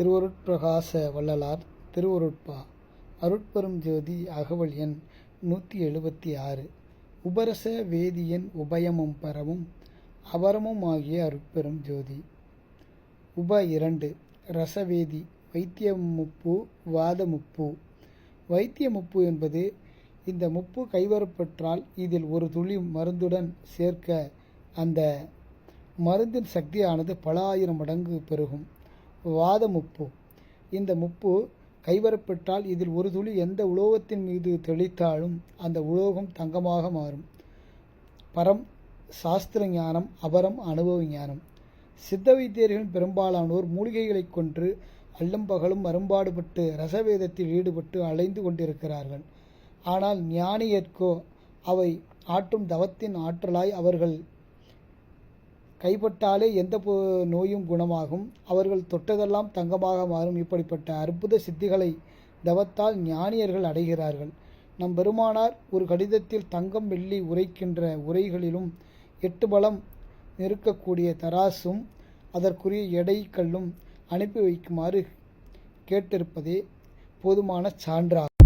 திருவருட்பிரகாச வள்ளலார் திருவருட்பா அருட்பெரும் ஜோதி அகவல் எண் 176 உபரச வேதியன் உபயமும் பரமும் அபரமும் ஆகிய அருட்பெரும் ஜோதி. உப 2 ரசவேதி வைத்திய முப்பு வாத முப்பு. வைத்திய முப்பு என்பது இந்த முப்பு கைவரப்பெற்றால் இதில் ஒரு துளி மருந்துடன் சேர்க்க அந்த மருந்தின் சக்தியானது பல ஆயிரம் மடங்கு பெருகும். வாத முப்பு. இந்த முப்பு கைவரப்பெற்றால் இதில் ஒரு துளி எந்த உலோகத்தின் மீது தெளித்தாலும் அந்த உலோகம் தங்கமாக மாறும். பரம் சாஸ்திர ஞானம், அபரம் அனுபவ ஞானம். சித்த வைத்தியர்களின் பெரும்பாலானோர் மூலிகைகளை கொன்று அல்லும் பகலும் அரும்பாடுபட்டு ரசவேதத்தில் ஈடுபட்டு அலைந்து கொண்டிருக்கிறார்கள். ஆனால் ஞானியர்க்கோ அவை ஆற்றும் தவத்தின் ஆற்றலாய் அவர்கள் கைப்பட்டாலே எந்த நோயும் குணமாகும், அவர்கள் தொட்டதெல்லாம் தங்கமாக மாறும். இப்படிப்பட்ட அற்புத சித்திகளை தவத்தால் ஞானியர்கள் அடைகிறார்கள். நம் பெருமானார் ஒரு கடிதத்தில் தங்கம் வெள்ளி உரைக்கின்ற உரைகளிலும் 8 பலம் நிற்கக்கூடிய தராசும் அதற்குரிய எடை கல்லும் அனுப்பி வைக்குமாறு கேட்டிருப்பதே போதுமான சான்றாகும்.